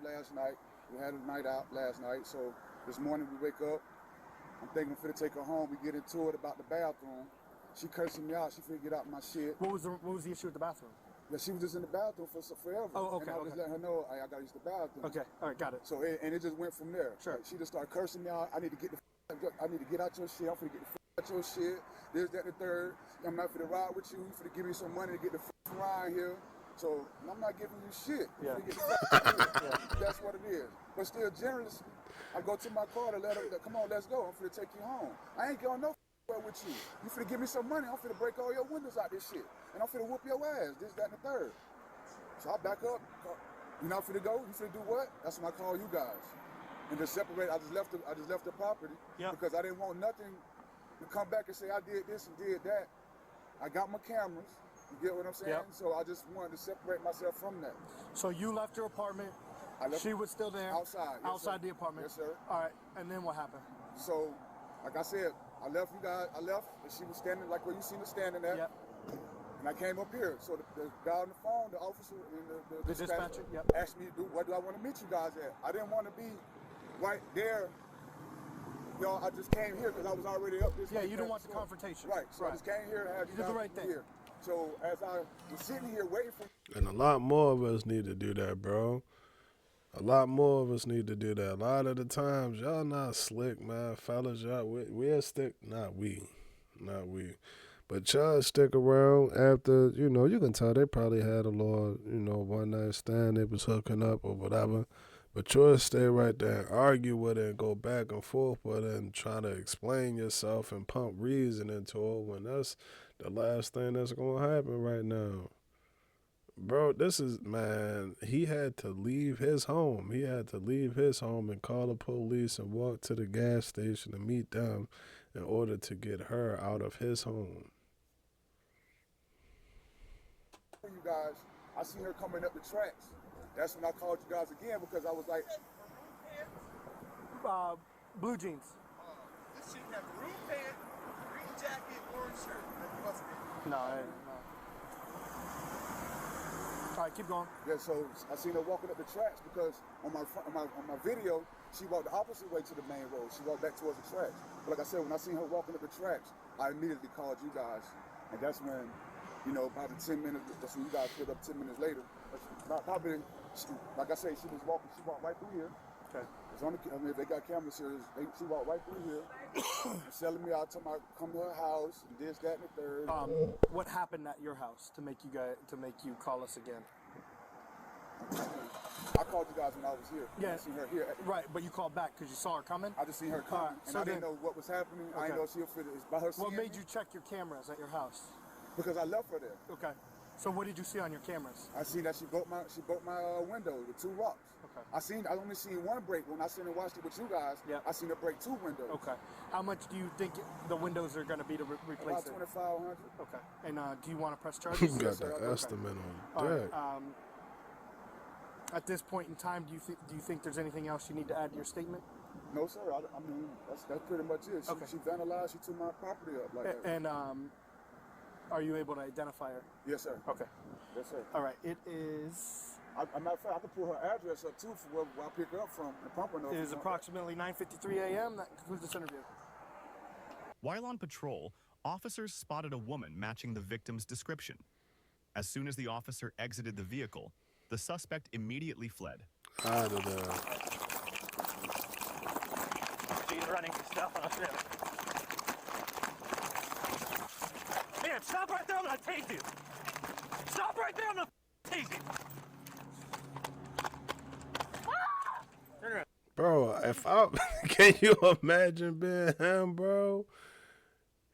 up last night. We had a night out last night, so this morning we wake up. I'm thinking I'm finna take her home. We get into it about the bathroom. She cursing me out. She finna get out my shit. What was the issue with the bathroom? Yeah, she was just in the bathroom for forever. Oh, okay. And I was just letting her know, I gotta use the bathroom. Okay, all right, got it. So it just went from there. Sure. Like, she just started cursing me out. I need to get out your shit. I'm finna get the out your shit. This, that, and the third. I'm not finna ride with you. You finna give me some money to get the around here. So I'm not giving you shit. Yeah. Get the That's what it is. But still, generously, I go to my car to let her, come on, let's go. I'm finna take you home. I ain't going no with you. You finna give me some money. I'm finna break all your windows out this shit. And I'm finna whoop your ass. This, that, and the third. So I back up. You not finna go? You finna do what? That's when I call you guys. And just separate. I just left the property because I didn't want nothing to come back and say I did this and did that. I got my cameras. You get what I'm saying? Yep. So I just wanted to separate myself from that. So you left your apartment. She was still there. Outside. Yes, outside the apartment. Yes, sir. All right. And then what happened? So, like I said, I left you guys. I left, and she was standing like where you seen her standing at. Yep. And I came up here. So the guy on the phone, the officer, and the dispatcher, asked me, what do I want to meet you guys at? I didn't want to be right there. You know, I just came here because I was already up this way. Yeah, you don't want the confrontation. Right. So I just came here to have you did guys the right thing. here. So as I was sitting here waiting for... And a lot more of us need to do that, bro. A lot more of us need to do that. A lot of the times, y'all not slick, man. Fellas, y'all, we'll stick... Not we. But y'all stick around after, you know, you can tell they probably had a little, you know, one night stand. They was hooking up or whatever. But you'll stay right there and argue with it and go back and forth with it and try to explain yourself and pump reason into it when that's the last thing that's going to happen right now. Bro, this is, man, he had to leave his home. He had to leave his home and call the police and walk to the gas station to meet them in order to get her out of his home. You guys, I seen her coming up the tracks. That's when I called you guys again because I was like... Blue jeans. This shit have green pants, green jacket, orange shirt. That must be. No. All right, keep going. Yeah, so I seen her walking up the tracks because on my video, she walked the opposite way to the main road. She walked back towards the tracks. But like I said, when I seen her walking up the tracks, I immediately called you guys. And that's when, you know, probably 10 minutes, that's when you guys picked up 10 minutes later. Probably, like I say, she walked right through here. Okay. It's on the, I mean, if they got cameras here, she walked right through here, selling me out, talking about come to her house, and this, that, and the third. What happened at your house to make you call us again? I called you guys when I was here. Yeah. I seen her here. Right, but you called back because you saw her coming? I just seen her coming, and I didn't know what was happening. Okay. I didn't know she was fit. It's by her. What made you check your cameras at your house? Because I left her there. Okay. So what did you see on your cameras? I seen that she broke my window, the 2 rocks. Okay. I only seen one break. When I seen her watched it with you guys, I seen her break 2 windows. Okay. How much do you think the windows are going to be to replace it? About $2,500. Okay. And do you want to press charges? You got the estimate on that. Right. At this point in time, do you think there's anything else you need to add to your statement? No, sir. I mean, that's pretty much it. She vandalized. She took my property up like that. And are you able to identify her? Yes, sir. Okay. Yes, sir. All right. It is... As a matter of fact, I can pull her address up, too, for where I pick her up from. The Pompano. It is approximately 9:53 a.m. That concludes this interview. While on patrol, officers spotted a woman matching the victim's description. As soon as the officer exited the vehicle, the suspect immediately fled. Out of there. She's running for stuff on a ship. Man, stop right there, I'm gonna tase you! Stop right there, I'm gonna tase you! Ah! Turn around. Bro, if I... Can you imagine being him, bro?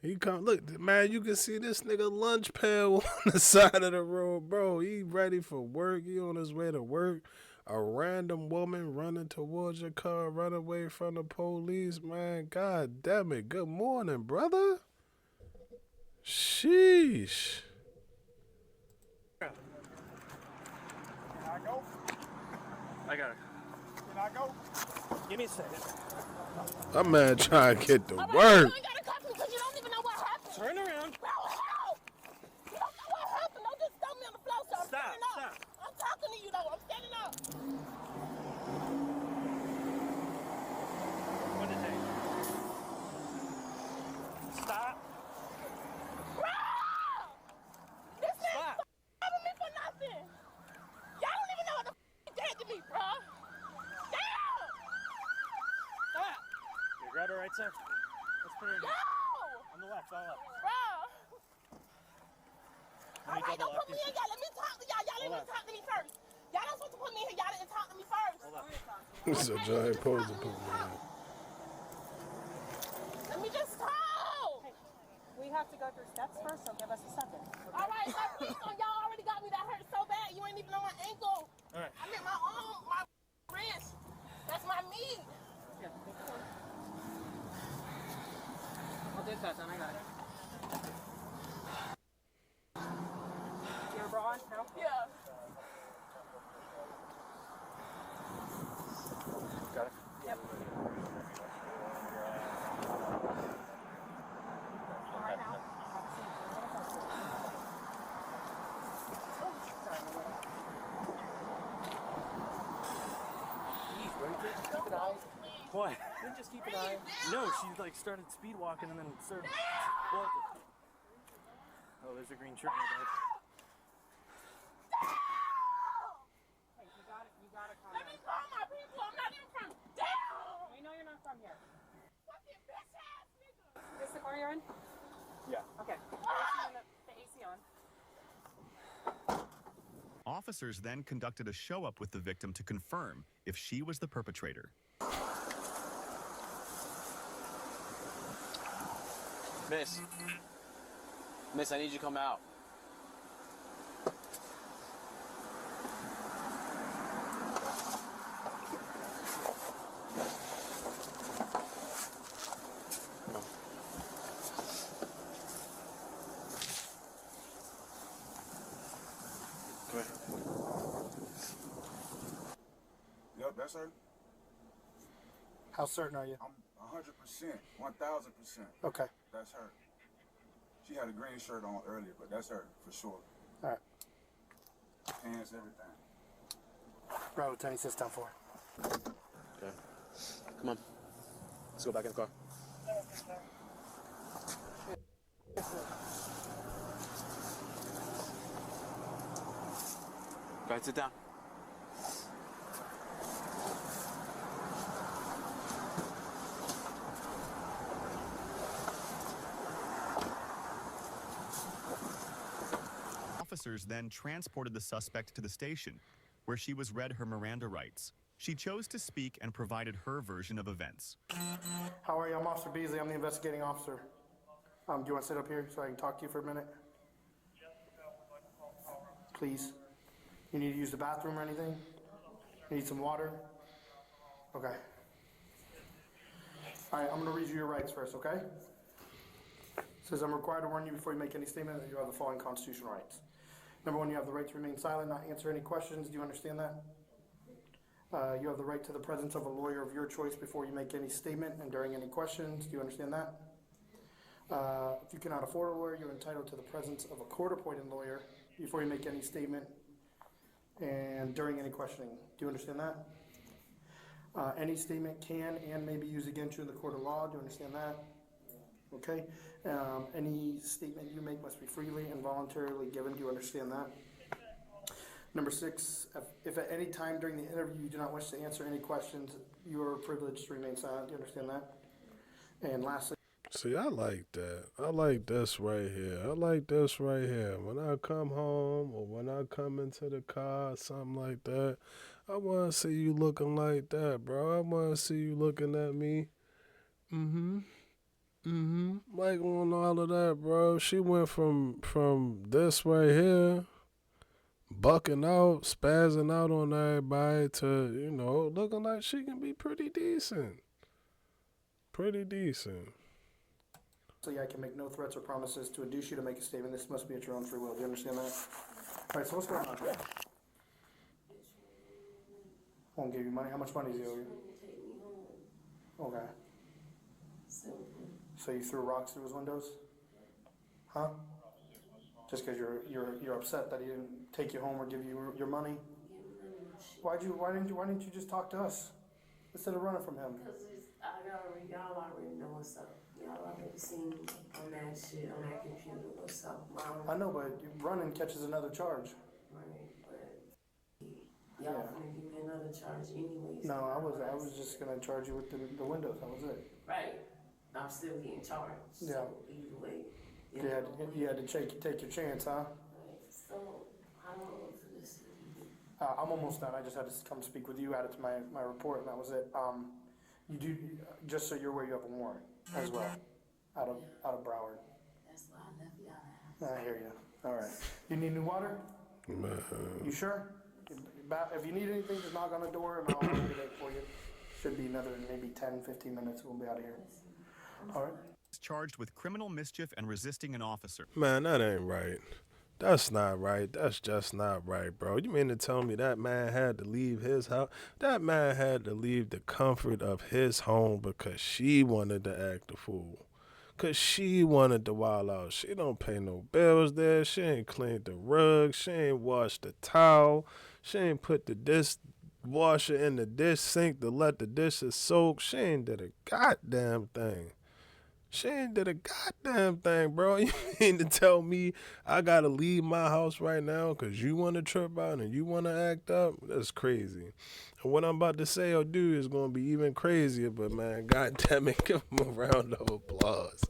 He come... Look, man, you can see this nigga lunch pail on the side of the road, bro. He ready for work. He on his way to work. A random woman running towards your car, run away from the police, man. God damn it. Good morning, brother. Sheesh. Can I go? I got it. Can I go? Give me a second. That man trying to get to work. You gotta cuff me because you don't even know what happened. Turn around. Bro, help! You don't know what happened. Don't just throw me on the floor, so I'm standing up. Stop. I'm talking to you, though. I'm standing up. right side? Let's put her in Yo! here. On the left, all up. Bro! All right, don't put me in, y'all. Let me talk to y'all. Y'all didn't even talk to me first. Y'all don't supposed to put me in here. Y'all didn't talk to me first. Hold up. It's a giant pose to put me in. Let me just talk. We have to go through steps first, so give us a second. All right, now please don't. Y'all already got me. That hurt so bad. You ain't even on my ankle. All right. I mean my arm, my wrist. That's my meat. I'll do that, son. I got it. Your bra on? No? Yeah. Got it? Yep. All right, now. What? Just keep an eye. No, she like started speed walking and then started walking. Oh, there's a green shirt in the back. Hey, you got it. You got it. Let me call my people. I'm not even from down. We know you're not from here. Fucking bitch ass nigga. This the car you're in? Yeah. Okay. The AC on. Officers then conducted a show-up with the victim to confirm if she was the perpetrator. Miss, I need you to come out. Come here. Yep, that's her. How certain are you? I'm 100%, 1,000%. Okay. That's her. She had a green shirt on earlier, but that's her for sure. All right. Pants, everything. Bravo 10, sits down for. Okay. Come on. Let's go back in the car. Go ahead, sit down. Officers then transported the suspect to the station, where she was read her Miranda rights. She chose to speak and provided her version of events. How are you? I'm Officer Beasley. I'm the investigating officer. Do you want to sit up here so I can talk to you for a minute? Please. You need to use the bathroom or anything? You need some water? Okay. All right, I'm going to read you your rights first, okay? It says, I'm required to warn you before you make any statement that you have the following constitutional rights. Number one, you have the right to remain silent, not answer any questions. Do you understand that? You have the right to the presence of a lawyer of your choice before you make any statement and during any questions. Do you understand that? If you cannot afford a lawyer, you're entitled to the presence of a court-appointed lawyer before you make any statement and during any questioning. Do you understand that? Any statement can and may be used against you in the court of law. Do you understand that? Okay. Any statement you make must be freely and voluntarily given. Do you understand that? Number 6, if at any time during the interview you do not wish to answer any questions, you are privileged to remain silent. Do you understand that? And lastly, See, I like that. I like this right here. I like this right here. When I come home or when I come into the car or something like that, I want to see you looking like that, bro. I want to see you looking at me. Like on all of that, bro. She went from this right here, bucking out, spazzing out on everybody to, looking like she can be pretty decent. Pretty decent. I can make no threats or promises to induce you to make a statement. This must be at your own free will. Do you understand that? All right, so what's going on here? Won't give you money. How much money do you owe you? Okay. So you threw rocks through his windows? Huh? Just because you're upset that he didn't take you home or give you your money? Why didn't you just talk to us instead of running from him? Because y'all already know what's up. Y'all already seen on that shit, on that computer what's up. I know, but running catches another charge. Right, but y'all finna give me another charge anyways. No, I was just gonna charge you with the windows. That was it. Right, I'm still getting charged. Yeah. So either way. You had to take your chance, huh? Right. So how long for this? I'm almost done. I just had to come speak with you, add it to my report, and that was it. You do, just so you're aware, you have a warrant as well, out of Broward. That's why I left y'all. I hear you. All right. You need new water? Man. You sure? If you need anything, just knock on the door and I'll get it for you. Should be another maybe 10, 15 minutes. We'll be out of here. All right. Charged with criminal mischief and resisting an officer. Man, that ain't right. That's not right. That's just not right, bro. You mean to tell me that man had to leave his house? That man had to leave the comfort of his home because she wanted to act a fool. Because she wanted to wild out. She don't pay no bills there. She ain't cleaned the rug. She ain't washed the towel. She ain't put the dishwasher in the dish sink to let the dishes soak. She ain't did a goddamn thing. She ain't did a goddamn thing, bro. You mean to tell me I gotta leave my house right now because you want to trip out and you want to act up? That's crazy. And what I'm about to say or do is going to be even crazier, but man, goddamn it, give him a round of applause.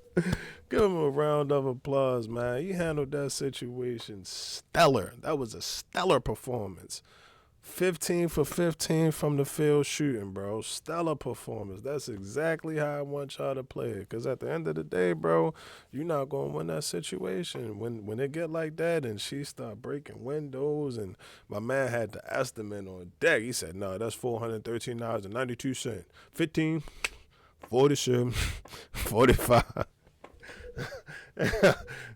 Give him a round of applause, man. He handled that situation stellar. That was a stellar performance. 15 for 15 from the field shooting, bro. Stellar performance. That's exactly how I want y'all to play it. Because at the end of the day, bro, you're not going to win that situation. When it get like that and she start breaking windows and my man had the estimate on deck, he said, no, that's $413.92. 15, 47, 45.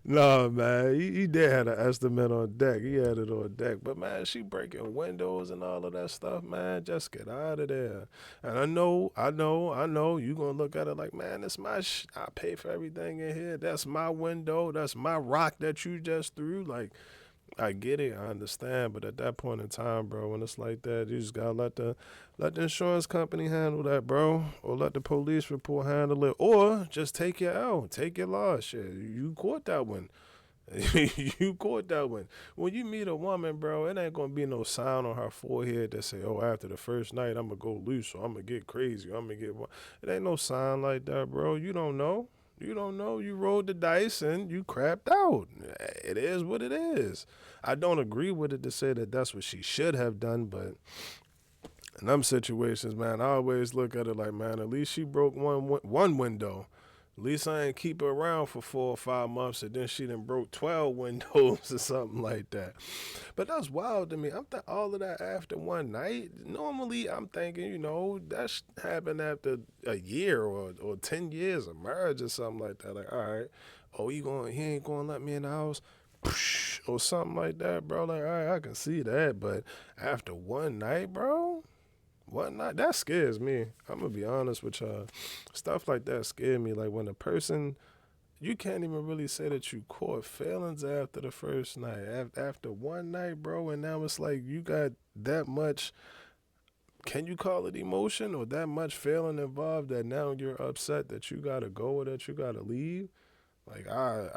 No, man, he did have an estimate on deck. He had it on deck. But, man, she breaking windows and all of that stuff, man. Just get out of there. And I know, you going to look at it like, man, it's my I pay for everything in here. That's my window. That's my rock that you just threw. Like, I get it, I understand, but at that point in time, bro, when it's like that, you just gotta let the insurance company handle that, bro, or let the police report handle it, or just take your L, take your loss. Shit, you caught that one. You caught that one. When you meet a woman, bro, it ain't gonna be no sign on her forehead that say, oh, after the first night, I'm gonna go loose, or I'm gonna get crazy, or I'm gonna get. It ain't no sign like that, bro. You don't know. You don't know. You rolled the dice and you crapped out. It is what it is. I don't agree with it to say that that's what she should have done, but in them situations, man, I always look at it like, man, at least she broke one window. At least I ain't keep her around for 4 or 5 months and then she done broke 12 windows or something like that. But that's wild to me. I'm all of that after one night. Normally, I'm thinking, that happened after a year or 10 years of marriage or something like that. Like, all right, he ain't going to let me in the house? Or something like that, bro. Like, all right, I can see that. But after one night, bro? Whatnot, that scares me. I'm gonna be honest with y'all. Stuff like that scare me. Like when a person, you can't even really say that you caught feelings after the first night. After one night, bro, and now it's like you got that much, can you call it emotion or that much feeling involved that now you're upset that you gotta go or that you gotta leave? Like I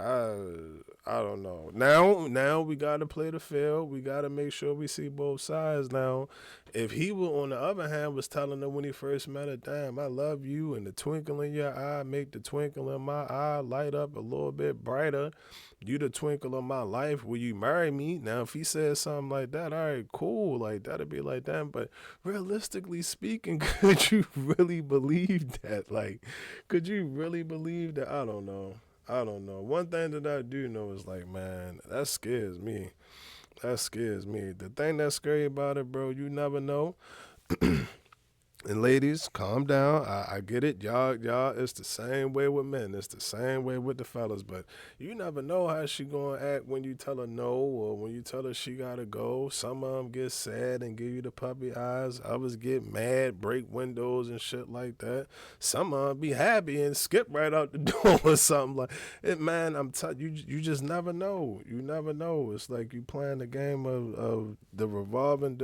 don't know. Now we gotta play the field. We gotta make sure we see both sides. Now, if he on the other hand was telling her when he first met her, damn, I love you, and the twinkle in your eye make the twinkle in my eye light up a little bit brighter. You the twinkle of my life. Will you marry me? Now, if he says something like that, all right, cool. Like that'd be like that. But realistically speaking, could you really believe that? Like, could you really believe that? I don't know. One thing that I do know is like, man, that scares me. That scares me. The thing that's scary about it, bro, you never know. And ladies, calm down. I get it. Y'all, it's the same way with men. It's the same way with the fellas. But you never know how she gonna act when you tell her no or when you tell her she gotta go. Some of them get sad and give you the puppy eyes. Others get mad, break windows and shit like that. Some of them be happy and skip right out the door or something like it. Man, you just never know. You never know. It's like you playing the game of the revolving.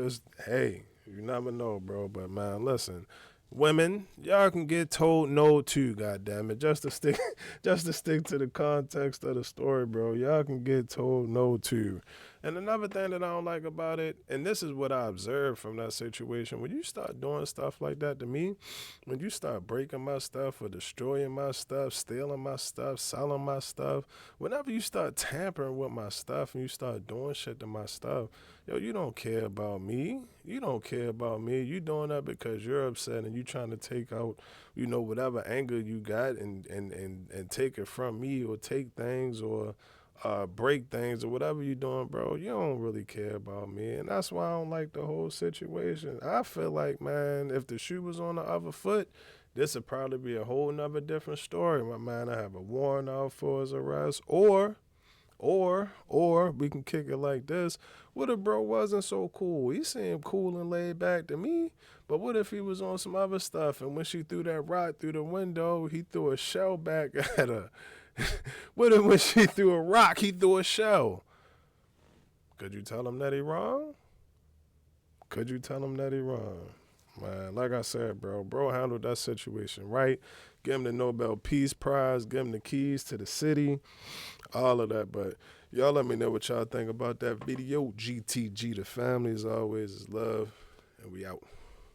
Hey. You never know, bro. But man, listen, women, y'all can get told no too. Goddamn it, just to stick to the context of the story, bro. Y'all can get told no too. And another thing that I don't like about it, and this is what I observed from that situation, when you start doing stuff like that to me, when you start breaking my stuff or destroying my stuff, stealing my stuff, selling my stuff, whenever you start tampering with my stuff and you start doing shit to my stuff, yo, you don't care about me. You don't care about me. You doing that because you're upset and you trying to take out, whatever anger you got and take it from me or take things or break things or whatever you doing, bro. You don't really care about me. And that's why I don't like the whole situation. I feel like, man, if the shoe was on the other foot, this would probably be a whole nother different story. My man, I have a warrant out for his arrest. Or we can kick it like this. What if bro wasn't so cool? He seemed cool and laid back to me. But what if he was on some other stuff and when she threw that rock through the window, he threw a shell back at her? What if when she threw a rock, he threw a shell? Could you tell him that he wrong? Could you tell him that he wrong? Man, like I said, bro handled that situation right. Give him the Nobel Peace Prize, give him the keys to the city, all of that. But y'all let me know what y'all think about that video. GTG, the family as always is love, and we out.